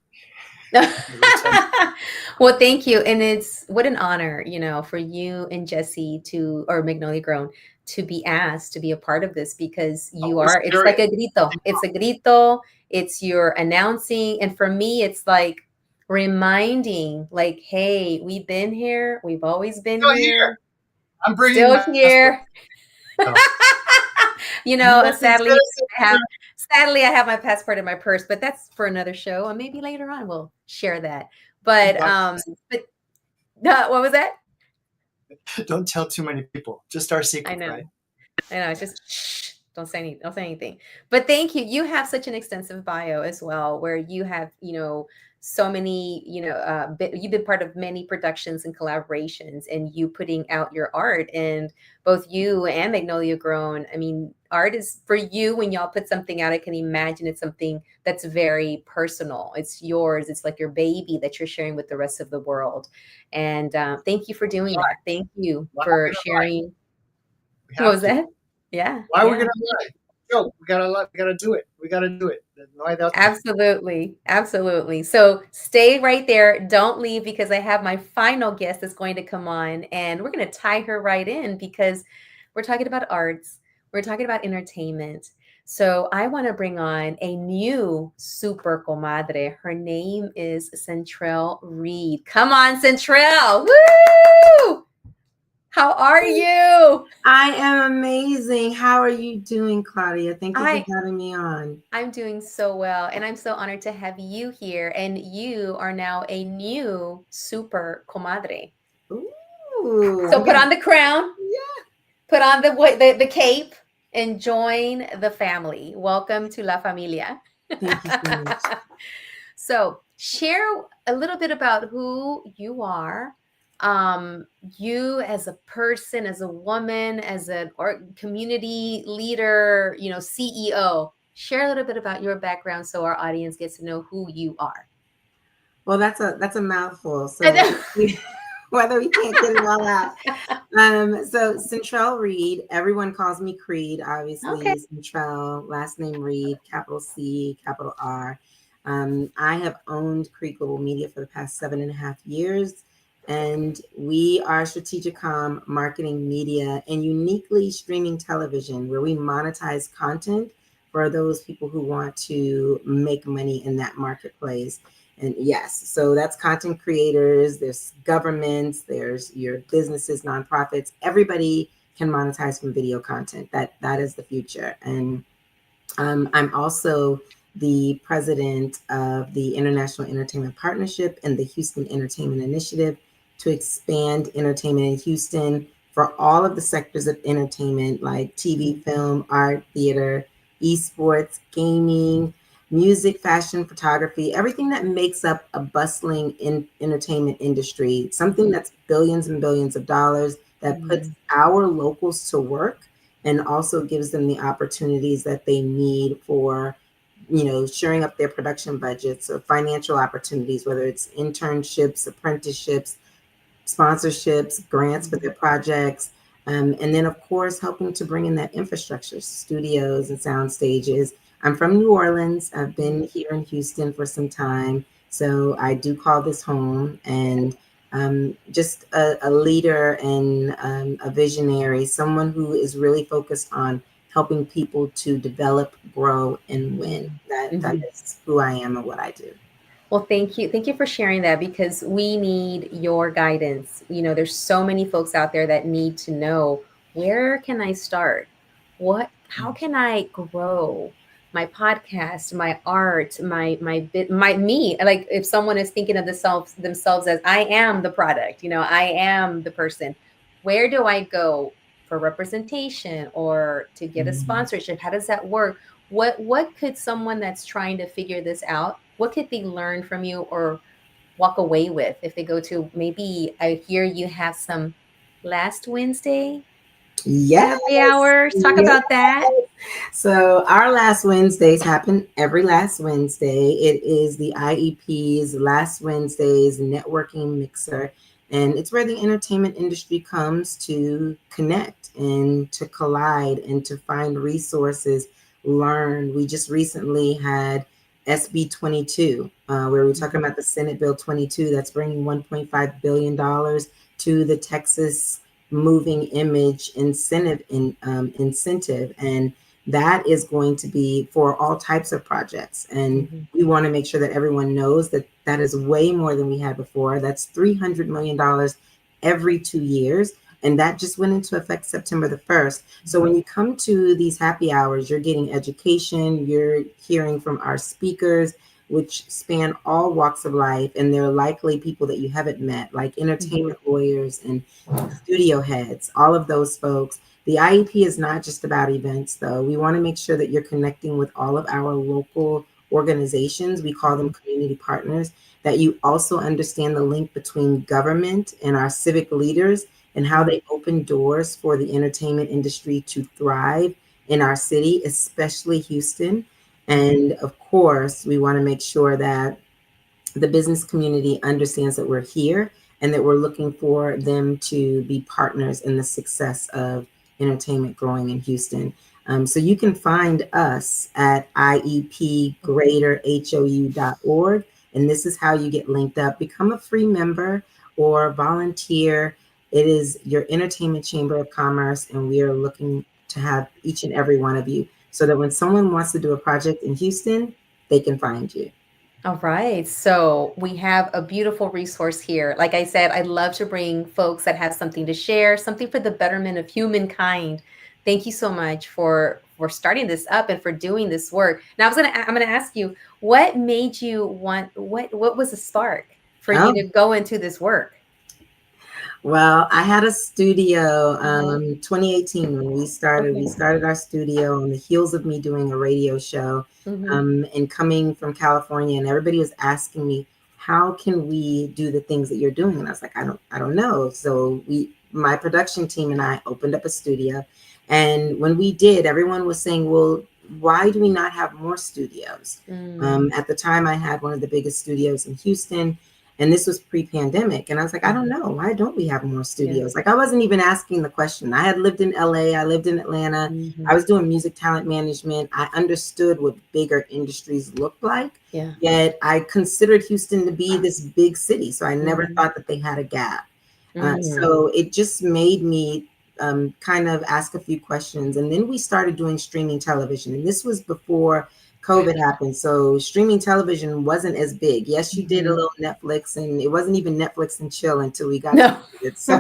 S1: Well, thank you. And it's what an honor, for you and Jesse or Magnolia Grown to be asked to be a part of this, because it's like a grito. It's a grito. It's your announcing. And for me, it's like reminding, like, hey, we've been here. We've always been here.
S4: I'm bringing
S1: still here. Sadly, I have my passport in my purse, but that's for another show, and maybe later on we'll share that. But what was that?
S4: Don't tell too many people. Just our secret.
S1: I know.
S4: Right?
S1: I know. It's just shh, don't say anything. But thank you. You have such an extensive bio as well, where you have so many, you've been part of many productions and collaborations, and you putting out your art. And both you and Magnolia Grown, I mean, art is for you. When y'all put something out, I can imagine it's something that's very personal. It's yours. It's like your baby that you're sharing with the rest of the world. And thank you for doing that. Thank you for sharing. What was that? Yeah.
S4: Why are we gonna lie? No, we gotta do it. We gotta do it.
S1: Absolutely. So stay right there. Don't leave, because I have my final guest that's going to come on, and we're going to tie her right in, because we're talking about arts. We're talking about entertainment. So I want to bring on a new super comadre. Her name is Centrell Reed. Come on, Centrell. Woo! How are you?
S6: I am amazing. How are you doing, Claudia? Thank you for having me on.
S1: I'm doing so well, and I'm so honored to have you here. And you are now a new super comadre.
S6: Ooh.
S1: So put on the crown.
S6: Yeah.
S1: Put on the cape and join the family. Welcome to La Familia.
S6: Thank you so much.
S1: So share a little bit about who you are. You as a person, as a woman, as a community leader, CEO. Share a little bit about your background so our audience gets to know who you are.
S6: Well, that's a mouthful. So whether we can't get it all out. So Centrell Reed, everyone calls me Creed, obviously.
S1: Okay.
S6: Centrell, last name Reed, capital C, capital R. I have owned Creed Global Media for the past 7.5 years. And we are strategic comm, marketing, media, and uniquely streaming television, where we monetize content for those people who want to make money in that marketplace. And yes, so that's content creators, there's governments, there's your businesses, nonprofits. Everybody can monetize from video content. That is the future. And I'm also the president of the International Entertainment Partnership and the Houston Entertainment Initiative, to expand entertainment in Houston for all of the sectors of entertainment, like TV, film, art, theater, esports, gaming, music, fashion, photography, everything that makes up a bustling entertainment industry, something that's billions and billions of dollars, that puts our locals to work and also gives them the opportunities that they need for shoring up their production budgets or financial opportunities, whether it's internships, apprenticeships, sponsorships, grants for their projects, and then of course helping to bring in that infrastructure, studios and sound stages. I'm from New Orleans. I've been here in Houston for some time, so I do call this home, and just a leader and a visionary, someone who is really focused on helping people to develop, grow, and win. That is who I am and what I do.
S1: Well, thank you. Thank you for sharing that, because we need your guidance. There's so many folks out there that need to know, where can I start? How can I grow my podcast, my art, my me? Like, if someone is thinking of themselves as, I am the product, I am the person. Where do I go for representation or to get a sponsorship? How does that work? What could someone that's trying to figure this out what could they learn from you or walk away with if they go to, maybe I hear you have some last Wednesday
S6: Yes.
S1: happy hours. Talk
S6: Yes.
S1: about that.
S6: So our last Wednesdays happen every last Wednesday. It is the IEP's last Wednesdays networking mixer. And it's where the entertainment industry comes to connect and to collide and to find resources, learn. We just recently had SB 22, where we're talking about the Senate Bill 22 that's bringing $1.5 billion to the Texas moving image incentive. And that is going to be for all types of projects. And we want to make sure that everyone knows that that is way more than we had before. That's $300 million every 2 years. And that just went into effect September the 1st. So when you come to these happy hours, you're getting education, you're hearing from our speakers, which span all walks of life. And they're likely people that you haven't met, like entertainment lawyers and studio heads, all of those folks. The IEP is not just about events, though. We want to make sure that you're connecting with all of our local organizations. We call them community partners, that you also understand the link between government and our civic leaders and how they open doors for the entertainment industry to thrive in our city, especially Houston. And of course, we want to make sure that the business community understands that we're here and that we're looking for them to be partners in the success of entertainment growing in Houston. So you can find us at iepgreaterhou.org. And this is how you get linked up. Become a free member or volunteer. It is your entertainment chamber of commerce. And we are looking to have each and every one of you so that when someone wants to do a project in Houston, they can find you.
S1: All right. So we have a beautiful resource here. Like I said, I love to bring folks that have something to share, something for the betterment of humankind. Thank you so much for starting this up and for doing this work. Now I'm gonna ask you, what made you want, what was the spark for you to go into this work?
S6: Well, I had a studio 2018 when we started. We started our studio on the heels of me doing a radio show and coming from California, and everybody was asking me, how can we do the things that you're doing? And I was like, I don't know. So my production team and I opened up a studio. And when we did, everyone was saying, well, why do we not have more studios? At the time, I had one of the biggest studios in Houston. And this was pre-pandemic. And I was like, I don't know. Why don't we have more studios? Like, I wasn't even asking the question. I had lived in LA. I lived in Atlanta. I was doing music talent management. I understood what bigger industries looked like. Yet I considered Houston to be this big city. So I never thought that they had a gap. So it just made me kind of ask a few questions. And then we started doing streaming television. And this was before COVID happened. So streaming television wasn't as big. Yes, you did a little Netflix, and it wasn't even Netflix and chill until we got to it. So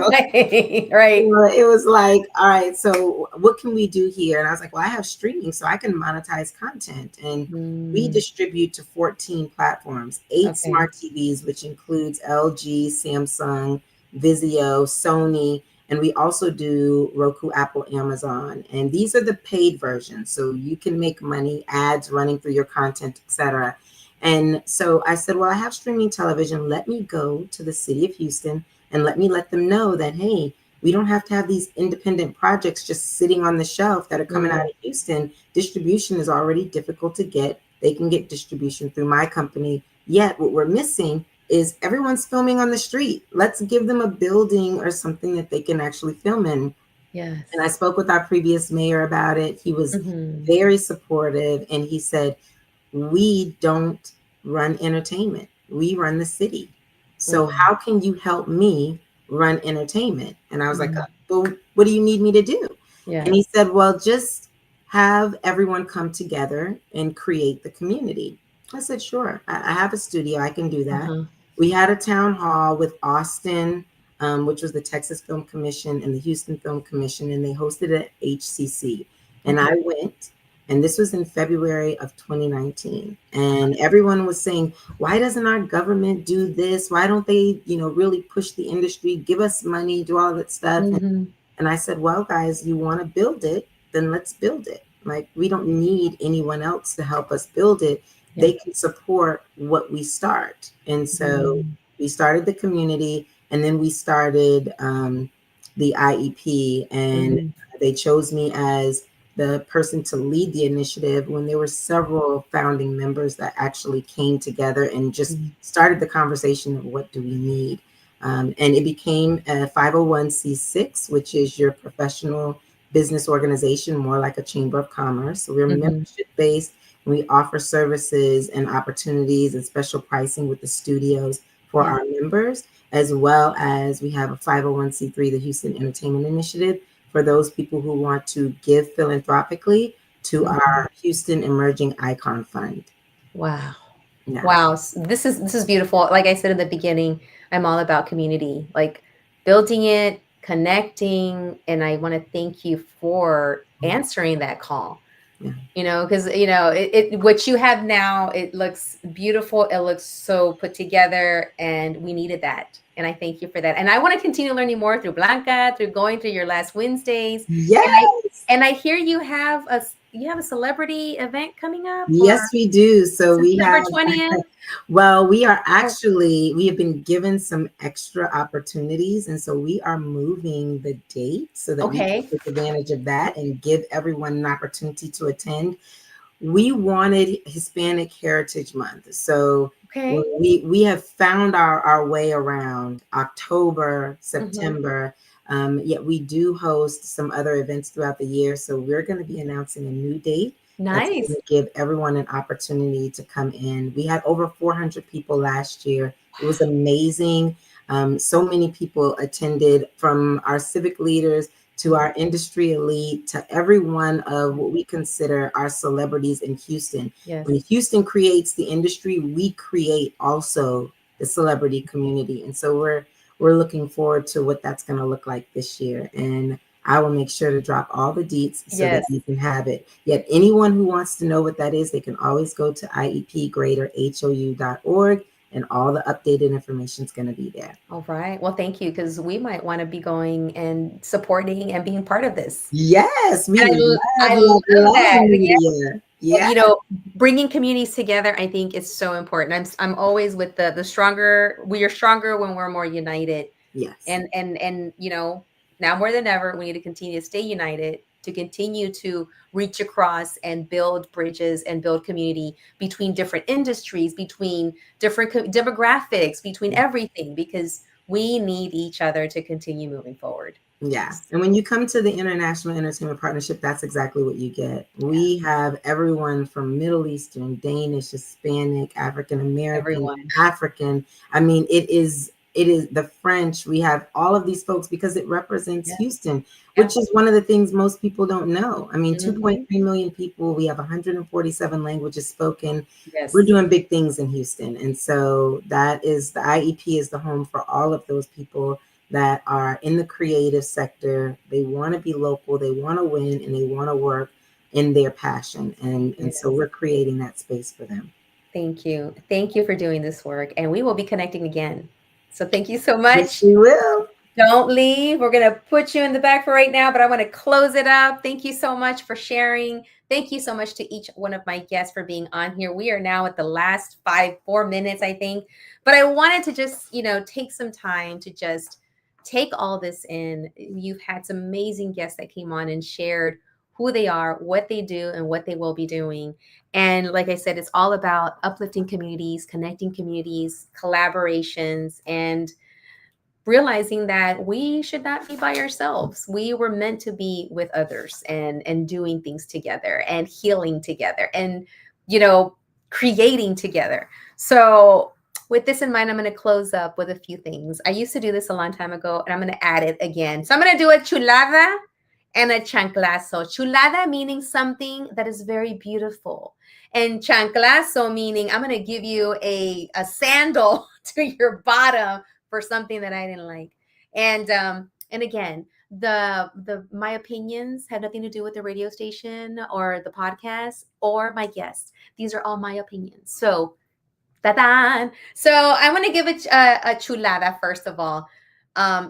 S1: right.
S6: It was like, all right, so what can we do here? And I was like, well, I have streaming, so I can monetize content. And we distribute to 14 platforms, 8 smart TVs, which includes LG, Samsung, Vizio, Sony. And we also do Roku, Apple, Amazon. And these are the paid versions. So you can make money, ads running through your content, etc. And so I said, well, I have streaming television. Let me go to the city of Houston and let them know that, hey, we don't have to have these independent projects just sitting on the shelf that are coming out of Houston. Distribution is already difficult to get. They can get distribution through my company. Yet what we're missing is everyone's filming on the street. Let's give them a building or something that they can actually film in. And I spoke with our previous mayor about it. He was very supportive. And he said, we don't run entertainment. We run the city. So how can you help me run entertainment? And I was like, well, what do you need me to do? And he said, well, just have everyone come together and create the community. I said, sure, I have a studio. I can do that. We had a town hall with Austin, which was the Texas Film Commission and the Houston Film Commission, and they hosted it at HCC. And I went, and this was in February of 2019. And everyone was saying, why doesn't our government do this? Why don't they, really push the industry, give us money, do all that stuff? And I said, well, guys, you want to build it, then let's build it. Like, we don't need anyone else to help us build it. they can support what we start. And so we started the community, and then we started the IEP, and they chose me as the person to lead the initiative when there were several founding members that actually came together and just started the conversation of what do we need. And it became a 501c6, which is your professional business organization, more like a chamber of commerce. So we're membership based. We offer services and opportunities and special pricing with the studios for our members, as well as we have a 501c3, the Houston Entertainment Initiative, for those people who want to give philanthropically to our Houston Emerging Icon Fund.
S1: Wow.
S6: Yeah.
S1: Wow. This is beautiful. Like I said in the beginning, I'm all about community, like building it, connecting. And I want to thank you for answering that call.
S6: Yeah.
S1: You know, because, you know, what you have now, it looks beautiful. It looks so put together, and we needed that. And I thank you for that. And I want to continue learning more through Blanca, through going through your last Wednesdays.
S6: Yes.
S1: And I hear you have a celebrity event coming up.
S6: Yes, we do. So we have,
S1: September 20th.
S6: well, we are actually, we have been given some extra opportunities. And so we are moving the date so that we can take advantage of that and give everyone an opportunity to attend. We wanted Hispanic Heritage Month. So we have found our way around October, September. Yet we do host some other events throughout the year. So we're going to be announcing a new date.
S1: Nice.
S6: To give everyone an opportunity to come in. We had over 400 people last year. It was amazing. So many people attended, from our civic leaders to our industry elite to every one of what we consider our celebrities in Houston.
S1: Yes.
S6: When Houston creates the industry, we create also the celebrity community. And so we're looking forward to what that's going to look like this year. And I will make sure to drop all the deets so that you can have it. Yet anyone who wants to know what that is, they can always go to iepgreaterhou.org, and all the updated information is going to be there.
S1: All right. Well, thank you, because we might want to be going and supporting and being part of this.
S6: Yes,
S1: I love that.
S6: Yeah.
S1: You know, bringing communities together, I think, is so important. I'm always with the stronger. We are stronger when we're more united.
S6: Yes.
S1: And you know, now more than ever, we need to continue to stay united, to continue to reach across and build bridges and build community between different industries, between different demographics, between everything, because we need each other to continue moving forward.
S6: Yeah. And when you come to the International Entertainment Partnership, that's exactly what you get. We have everyone from Middle Eastern, Danish, Hispanic, African American, African. I mean, it is the French. We have all of these folks because it represents Houston, which is one of the things most people don't know. I mean, 2.3 million people. We have 147 languages spoken.
S1: Yes.
S6: We're doing big things in Houston. And so that is, the IEP is the home for all of those people that are in the creative sector. They want to be local, they want to win, and they want to work in their passion. And so we're creating that space for them.
S1: Thank you. Thank you for doing this work. And we will be connecting again. So thank you so much.
S6: Yes, we will.
S1: Don't leave. We're going to put you in the back for right now, but I want to close it up. Thank you so much for sharing. Thank you so much to each one of my guests for being on here. We are now at the last 4 minutes, I think. But I wanted to just, you know, take some time to just take all this in. You've had some amazing guests that came on and shared who they are, what they do, and what they will be doing. And like I said, it's all about uplifting communities, connecting communities, collaborations, and realizing that we should not be by ourselves. We were meant to be with others and doing things together and healing together and, you know, creating together. So with this in mind, I'm going to close up with a few things. I used to do this a long time ago, and I'm going to add it again. So I'm going to do a chulada and a chanclazo. Chulada meaning something that is very beautiful. And chanclazo meaning I'm going to give you a sandal to your bottom for something that I didn't like. And again, my opinions have nothing to do with the radio station or the podcast or my guests. These are all my opinions. So ta-da! So I want to give it a chulada, first of all,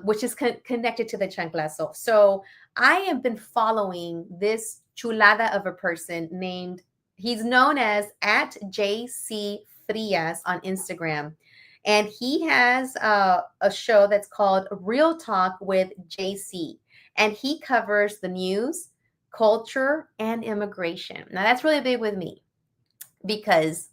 S1: which is connected to the chanclazo. So I have been following this chulada of a person named, He's known as at JC Frias on Instagram. And he has a show that's called Real Talk with JC. And he covers the news, culture, and immigration. Now, that's really big with me because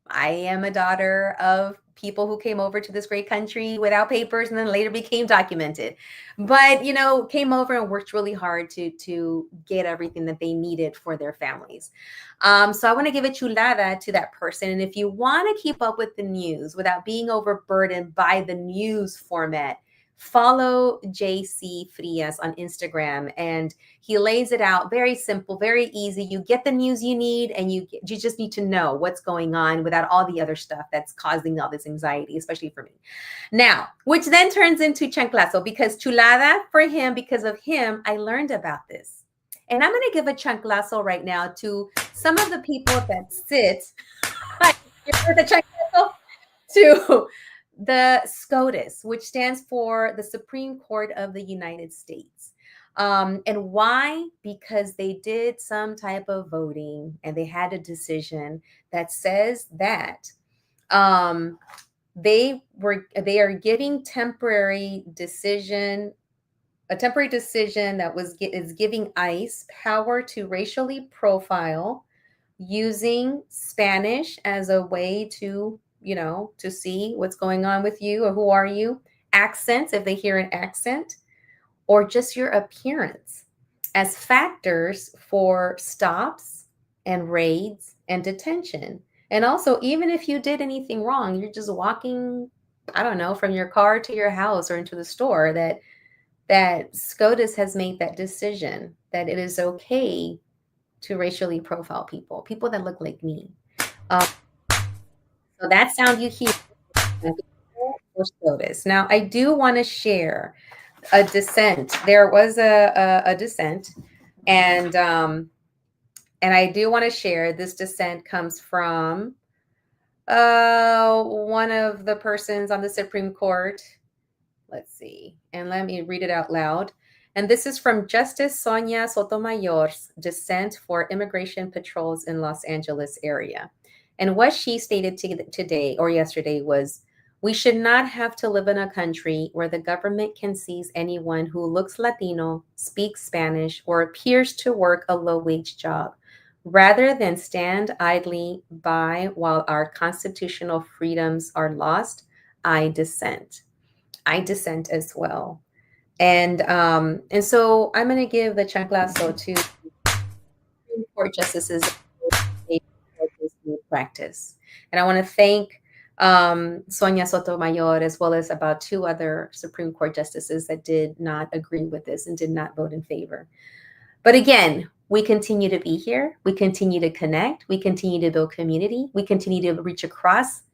S1: I am a daughter of people who came over to this great country without papers and then later became documented. But, came over and worked really hard to get everything that they needed for their families. So I want to give a chulada to that person. And if you want to keep up with the news without being overburdened by the news format, follow JC Frias on Instagram, and he lays it out very simple, very easy. You get the news you need, and you just need to know what's going on without all the other stuff that's causing all this anxiety, especially for me. Now, which then turns into chanclazo, because chulada for him, because of him, I learned about this. And I'm going to give a chanclazo right now to some of the people that sit the chanclazo to the SCOTUS, which stands for the Supreme Court of the United States. And why? Because they did some type of voting and they had a decision that says that they are giving a temporary decision that is giving ICE power to racially profile using Spanish as a way to to see what's going on with you or who are you, accents, if they hear an accent, or just your appearance as factors for stops and raids and detention. And also, even if you did anything wrong, you're just walking, I don't know, from your car to your house or into the store, that SCOTUS has made that decision that it is okay to racially profile people that look like me. So that sound you hear for SCOTUS. Now, I do want to share a dissent. There was a dissent, and I do want to share. This dissent comes from one of the persons on the Supreme Court. Let's see, and let me read it out loud. And this is from Justice Sonia Sotomayor's dissent for immigration patrols in Los Angeles area. And what she stated today or yesterday was, we should not have to live in a country where the government can seize anyone who looks Latino, speaks Spanish, or appears to work a low-wage job, rather than stand idly by while our constitutional freedoms are lost. I dissent. I dissent as well. And so I'm going to give the chanclazo to Supreme Court justices practice. And I want to thank Sonia Sotomayor, as well as about 2 other Supreme Court justices that did not agree with this and did not vote in favor. But again, we continue to be here. We continue to connect. We continue to build community. We continue to reach across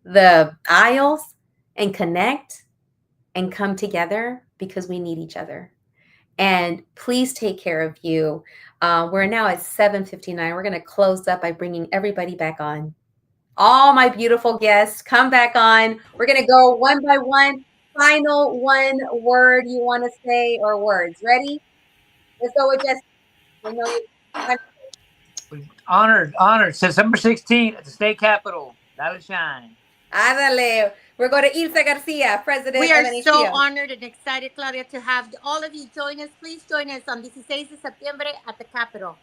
S1: the aisles and connect and come together because we need each other. And please take care of you. We're now at 7:59. We're going to close up by bringing everybody back on. All my beautiful guests, come back on. We're going to go one by one. Final one word you want to say or words. Ready? Let's go with Jesse.
S5: Honored. September 16th at the state capitol. That'll shine.
S1: Ándale. We're going to Ilsa Garcia, president
S2: We are
S1: of NHPO.
S2: so honored and excited, Claudia, to have all of you join us. Please join us on 16 de septiembre at the Capitol.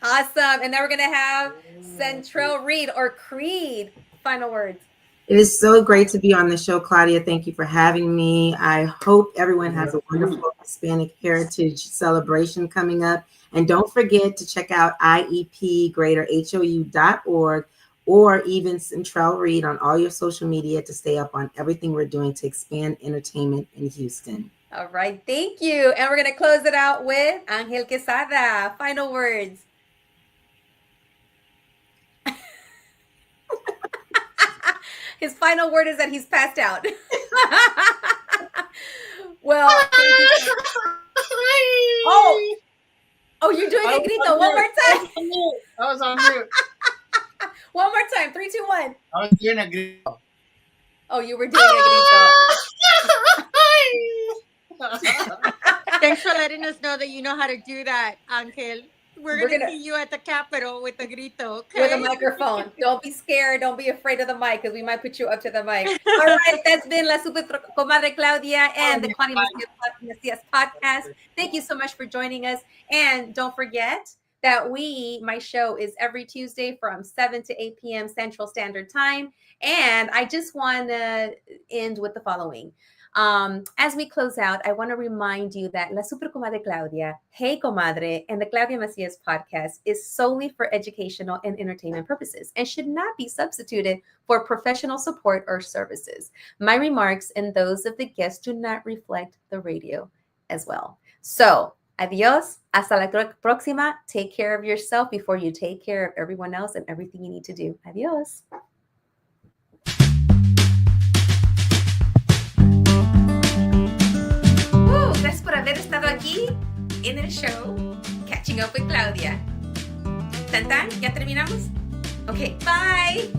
S1: Awesome. And then we're going to have Central Reed or Creed. Final words.
S6: It is so great to be on the show, Claudia. Thank you for having me. I hope everyone has a wonderful Hispanic Heritage celebration coming up. And don't forget to check out iepgreaterhou.org or even Central Reed on all your social media to stay up on everything we're doing to expand entertainment in Houston.
S1: All right. Thank you. And we're going to close it out with Angel Quesada. Final words. His final word is that he's passed out. Well, thank you. Oh, you're doing a grito. One more time.
S4: I was on mute.
S1: One more time. 3, 2, 1.
S4: I was doing a grito.
S1: Oh, you were doing a grito.
S2: Thanks for letting us know that you know how to do that, Angel. We're gonna see you at the Capitol with the grito, okay?
S1: With a microphone. Don't be scared. Don't be afraid of the mic because we might put you up to the mic. All right, that's been La Super Comadre Claudia and the Claudia Macias podcast. Thank you so much for joining us. And don't forget that my show is every Tuesday from 7 to 8 p.m. Central Standard Time. And I just want to end with the following. As we close out, I want to remind you that La Super Comadre Claudia, Hey Comadre, and the Claudia Macias podcast is solely for educational and entertainment purposes and should not be substituted for professional support or services. My remarks and those of the guests do not reflect the radio as well. So, adios, hasta la próxima. Take care of yourself before you take care of everyone else and everything you need to do. Adios. Gracias por haber estado aquí en el show Catching Up with Claudia. ¿Tan? ¿Ya terminamos? Ok, bye.